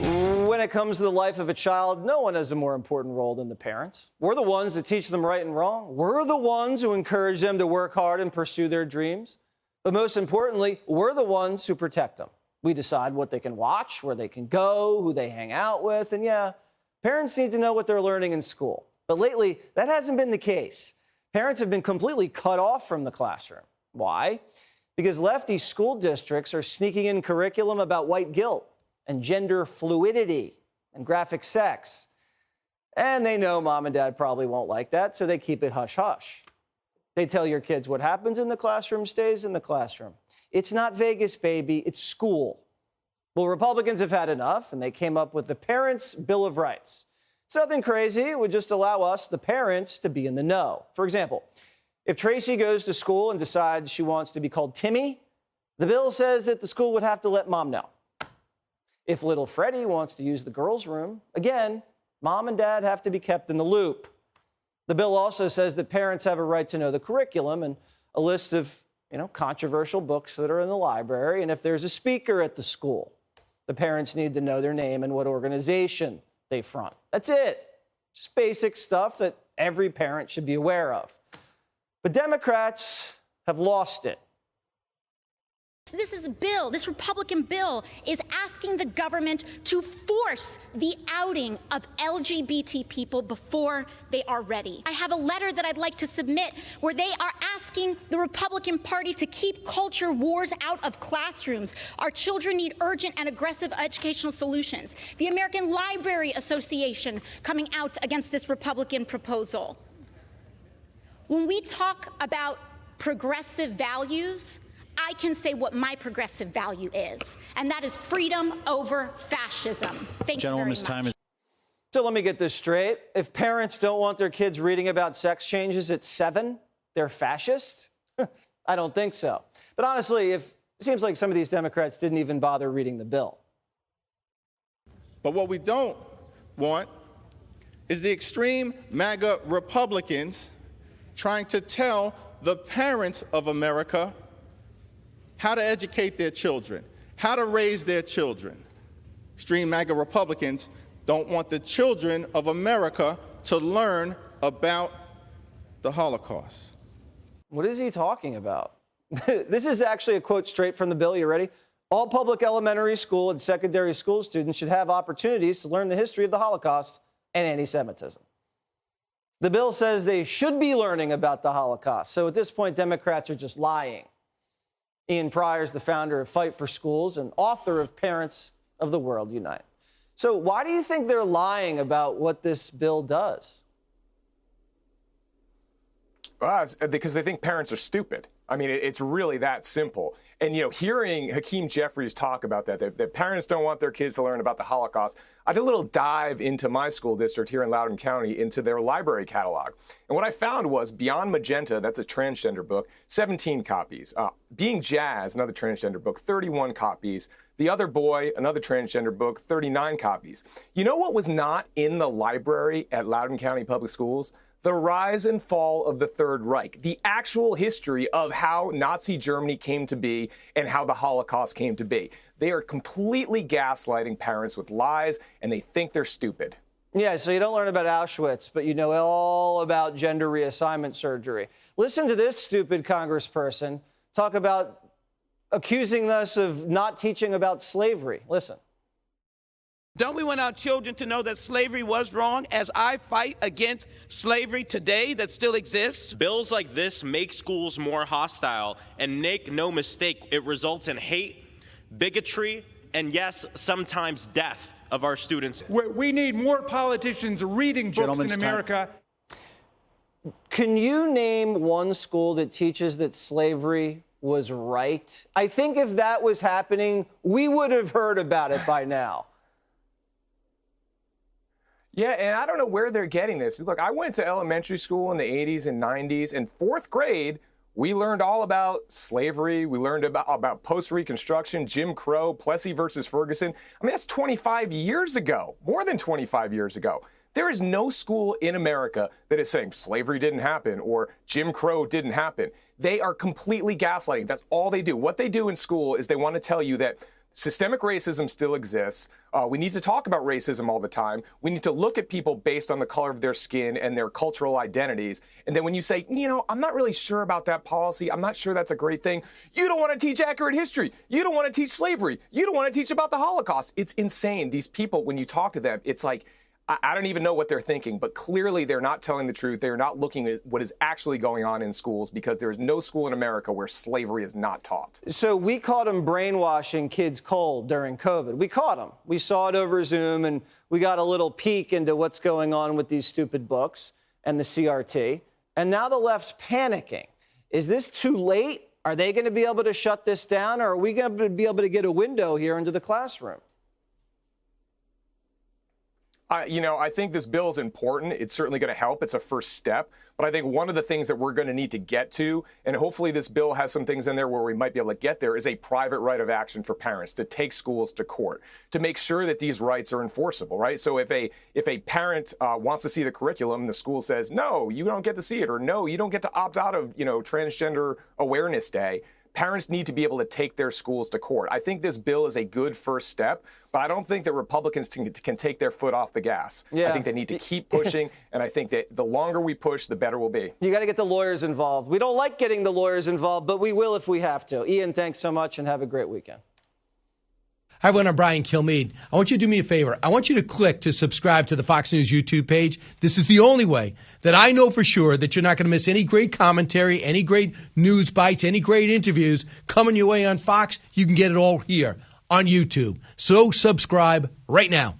When it comes to the life of a child, no one has a more important role than the parents. We're the ones that teach them right and wrong. We're the ones who encourage them to work hard and pursue their dreams. But most importantly, we're the ones who protect them. We decide what they can watch, where they can go, who they hang out with. And yeah, parents need to know what they're learning in school. But lately, that hasn't been the case. Parents have been completely cut off from the classroom. Why? Because lefty school districts are sneaking in curriculum about white guilt and gender fluidity and graphic sex. And they know mom and dad probably won't like that, so they keep it hush-hush. They tell your kids what happens in the classroom stays in the classroom. It's not Vegas, baby, it's school. Well, Republicans have had enough, and they came up with the Parents' Bill of Rights. It's nothing crazy. It would just allow us, the parents, to be in the know. For example, if Tracy goes to school and decides she wants to be called Timmy, the bill says that the school would have to let mom know. If little Freddie wants to use the girls' room, again, mom and dad have to be kept in the loop. The bill also says that parents have a right to know the curriculum and a list of, controversial books that are in the library. And if there's a speaker at the school, the parents need to know their name and what organization they front. That's it. Just basic stuff that every parent should be aware of. But Democrats have lost it. This Republican bill is asking the government to force the outing of LGBT people before they are ready. I have a letter that I'd like to submit where they are asking the Republican Party to keep culture wars out of classrooms. Our children need urgent and aggressive educational solutions. The American Library Association coming out against this Republican proposal. When we talk about progressive values, I can say what my progressive value is, and that is freedom over fascism. Thank you very much. So let me get this straight. If parents don't want their kids reading about sex changes at 7, they're fascist? I don't think so. But honestly, it seems like some of these Democrats didn't even bother reading the bill. But what we don't want is the extreme MAGA Republicans trying to tell the parents of America how to educate their children, how to raise their children. Extreme MAGA Republicans don't want the children of America to learn about the Holocaust. What is he talking about? This is actually a quote straight from the bill. You ready? All public elementary school and secondary school students should have opportunities to learn the history of the Holocaust and anti-Semitism. The bill says they should be learning about the Holocaust. So at this point, Democrats are just lying. Ian Pryor's the founder of Fight for Schools and author of Parents of the World Unite. So why do you think they're lying about what this bill does? Because they think parents are stupid. I mean, it's really that simple. And, hearing Hakeem Jeffries talk about that parents don't want their kids to learn about the Holocaust, I did a little dive into my school district here in Loudoun County into their library catalog. And what I found was Beyond Magenta, that's a transgender book, 17 copies. Being Jazz, another transgender book, 31 copies. The Other Boy, another transgender book, 39 copies. You know what was not in the library at Loudoun County Public Schools? The rise and fall of the Third Reich, the actual history of how Nazi Germany came to be and how the Holocaust came to be. They are completely gaslighting parents with lies, and they think they're stupid. Yeah, so you don't learn about Auschwitz, but you know all about gender reassignment surgery. Listen to this stupid congressperson talk about accusing us of not teaching about slavery. Listen. Don't we want our children to know that slavery was wrong as I fight against slavery today that still exists? Bills like this make schools more hostile, and make no mistake, it results in hate, bigotry, and yes, sometimes death of our students. We need more politicians reading books in America. Can you name one school that teaches that slavery was right? I think if that was happening, we would have heard about it by now. Yeah, and I don't know where they're getting this. Look, I went to elementary school in the 80s and 90s. In 4th grade, we learned all about slavery. We learned about post-Reconstruction, Jim Crow, Plessy versus Ferguson. I mean, that's 25 years ago, more than 25 years ago. There is no school in America that is saying slavery didn't happen or Jim Crow didn't happen. They are completely gaslighting. That's all they do. What they do in school is they want to tell you that systemic racism still exists. We need to talk about racism all the time. We need to look at people based on the color of their skin and their cultural identities. And then when you say, I'm not really sure about that policy, I'm not sure that's a great thing, you don't want to teach accurate history. You don't want to teach slavery. You don't want to teach about the Holocaust. It's insane. These people, when you talk to them, it's like, I don't even know what they're thinking, but clearly they're not telling the truth. They're not looking at what is actually going on in schools, because there is no school in America where slavery is not taught. So we caught them brainwashing kids cold during COVID. We caught them. We saw it over Zoom, and we got a little peek into what's going on with these stupid books and the CRT. And now the left's panicking. Is this too late? Are they going to be able to shut this down, or are we going to be able to get a window here into the classroom? I think this bill is important. It's certainly going to help. It's a first step. But I think one of the things that we're going to need to get to, and hopefully this bill has some things in there where we might be able to get there, is a private right of action for parents to take schools to court, to make sure that these rights are enforceable, right? So if a parent wants to see the curriculum, the school says, no, you don't get to see it, or no, you don't get to opt out of, Transgender Awareness Day. Parents need to be able to take their schools to court. I think this bill is a good first step, but I don't think that Republicans can take their foot off the gas. I think they need to keep pushing, and I think that the longer we push, the better we'll be. You got to get the lawyers involved. We don't like getting the lawyers involved, but we will if we have to. Ian, thanks so much, and have a great weekend. Hi, everyone. I'm Brian Kilmeade. I want you to do me a favor. I want you to click to subscribe to the Fox News YouTube page. This is the only way that I know for sure that you're not going to miss any great commentary, any great news bites, any great interviews coming your way on Fox. You can get it all here on YouTube. So subscribe right now.